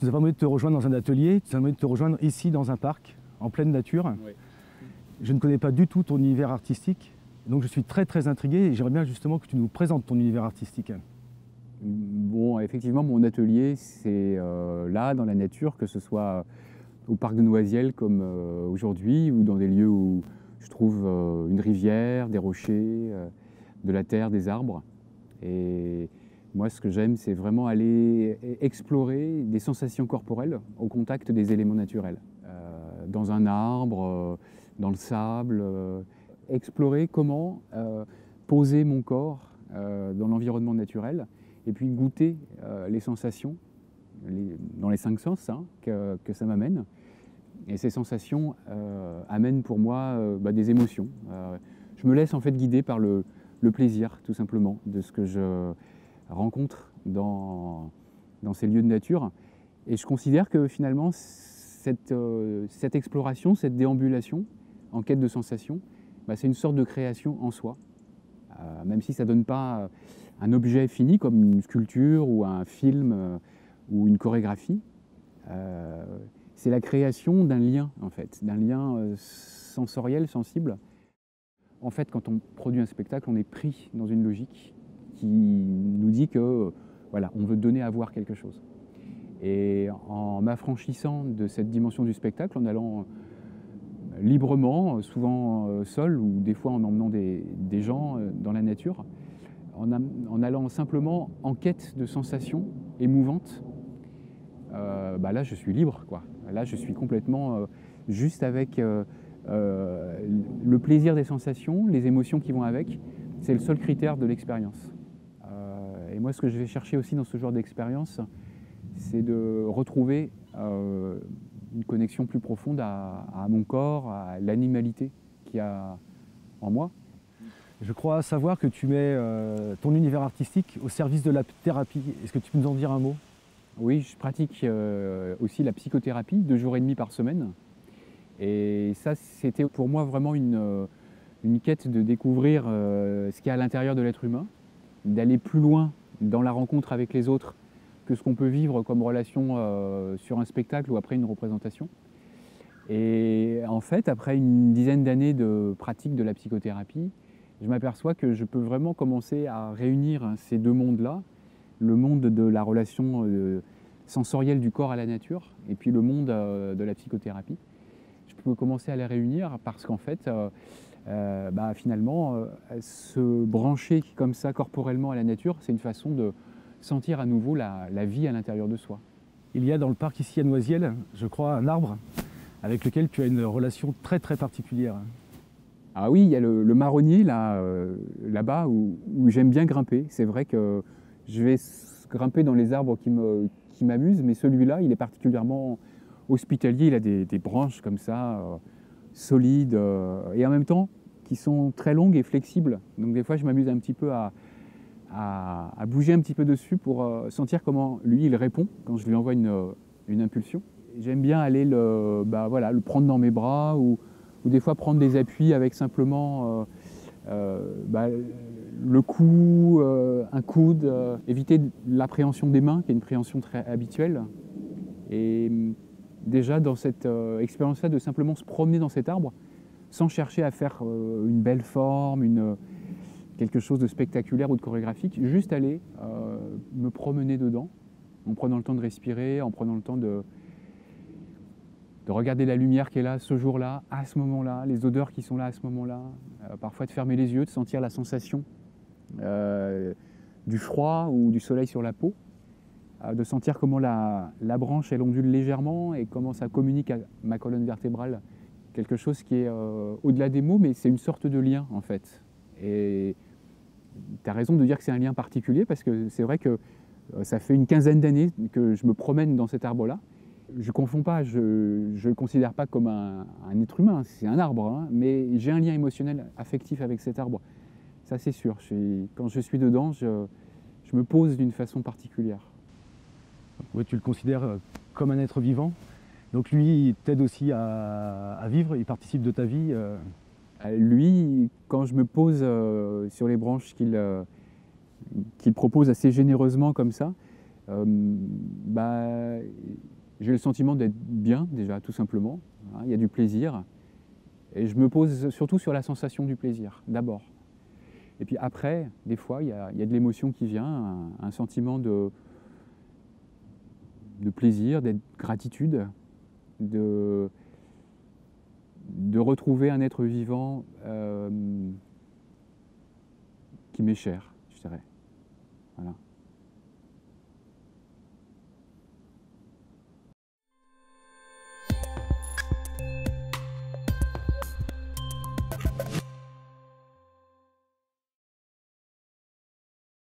nous as demandé de te rejoindre dans un atelier, tu nous as demandé de te rejoindre ici dans un parc, en pleine nature. Oui. Je ne connais pas du tout ton univers artistique, donc je suis très très intrigué et j'aimerais bien justement que tu nous présentes ton univers artistique. Bon, effectivement, mon atelier, c'est là, dans la nature, que ce soit au parc de Noisiel comme aujourd'hui, ou dans des lieux où je trouve une rivière, des rochers, de la terre, des arbres. Et moi, ce que j'aime, c'est vraiment aller explorer des sensations corporelles au contact des éléments naturels. Dans un arbre, dans le sable, explorer comment poser mon corps dans l'environnement naturel et puis goûter les sensations dans les 5 sens que ça m'amène. Et ces sensations amènent pour moi des émotions. Je me laisse en fait guider par le plaisir, tout simplement, de ce que je rencontre dans ces lieux de nature. Et je considère que finalement, cette exploration, cette déambulation en quête de sensations, c'est une sorte de création en soi. Même si ça ne donne pas un objet fini comme une sculpture ou un film ou une chorégraphie, c'est la création d'un lien, en fait, d'un lien sensoriel, sensible. En fait, quand on produit un spectacle, on est pris dans une logique qui nous dit que, voilà, on veut donner à voir quelque chose. Et en m'affranchissant de cette dimension du spectacle, en allant librement, souvent seul ou des fois en emmenant des gens dans la nature, en allant simplement en quête de sensations émouvantes, là je suis libre, quoi. Là je suis complètement juste avec le plaisir des sensations, les émotions qui vont avec. C'est le seul critère de l'expérience. Et moi ce que je vais chercher aussi dans ce genre d'expérience, c'est de retrouver une connexion plus profonde à mon corps, à l'animalité qu'il y a en moi. Je crois savoir que tu mets ton univers artistique au service de la thérapie. Est-ce que tu peux nous en dire un mot? Oui, je pratique aussi la psychothérapie 2 jours et demi par semaine. Et ça, c'était pour moi vraiment une quête de découvrir ce qu'il y a à l'intérieur de l'être humain, d'aller plus loin dans la rencontre avec les autres que ce qu'on peut vivre comme relation sur un spectacle ou après une représentation. Et en fait, après une dizaine d'années de pratique de la psychothérapie, je m'aperçois que je peux vraiment commencer à réunir ces deux mondes-là, le monde de la relation sensorielle du corps à la nature et puis le monde de la psychothérapie. Je peux commencer à les réunir parce qu'en fait, finalement, se brancher comme ça corporellement à la nature, c'est une façon de sentir à nouveau la vie à l'intérieur de soi. Il y a dans le parc ici à Noisiel, je crois, un arbre avec lequel tu as une relation très très particulière. Ah oui, il y a le marronnier là-bas où j'aime bien grimper. C'est vrai que je vais grimper dans les arbres qui m'amusent, mais celui-là, il est particulièrement hospitalier. Il a des branches comme ça, solides, et en même temps qui sont très longues et flexibles. Donc des fois, je m'amuse un petit peu à bouger un petit peu dessus pour sentir comment lui, il répond quand je lui envoie une impulsion. J'aime bien aller le prendre dans mes bras ou des fois prendre des appuis avec simplement le cou, un coude, éviter l'appréhension des mains, qui est une préhension très habituelle. Et déjà dans cette expérience-là, de simplement se promener dans cet arbre, sans chercher à faire une belle forme, quelque chose de spectaculaire ou de chorégraphique, juste aller me promener dedans, en prenant le temps de respirer, en prenant le temps de regarder la lumière qui est là ce jour-là, à ce moment-là, les odeurs qui sont là à ce moment-là, parfois de fermer les yeux, de sentir la sensation du froid ou du soleil sur la peau, de sentir comment la branche elle ondule légèrement et comment ça communique à ma colonne vertébrale, quelque chose qui est au-delà des mots, mais c'est une sorte de lien en fait. Et tu as raison de dire que c'est un lien particulier parce que c'est vrai que ça fait une quinzaine d'années que je me promène dans cet arbre-là. Je ne confonds pas, je ne le considère pas comme un être humain, c'est un arbre, mais j'ai un lien émotionnel, affectif avec cet arbre. Ça c'est sûr, quand je suis dedans, je me pose d'une façon particulière. Oui, tu le considères comme un être vivant, donc lui il t'aide aussi à vivre, il participe de ta vie. Lui, quand je me pose sur les branches qu'il propose assez généreusement comme ça, bah, j'ai le sentiment d'être bien déjà, tout simplement. Hein, il y a du plaisir. Et je me pose surtout sur la sensation du plaisir, d'abord. Et puis après, des fois, il y a de l'émotion qui vient, un sentiment de plaisir, de gratitude, de retrouver un être vivant qui m'est cher, je dirais. Voilà.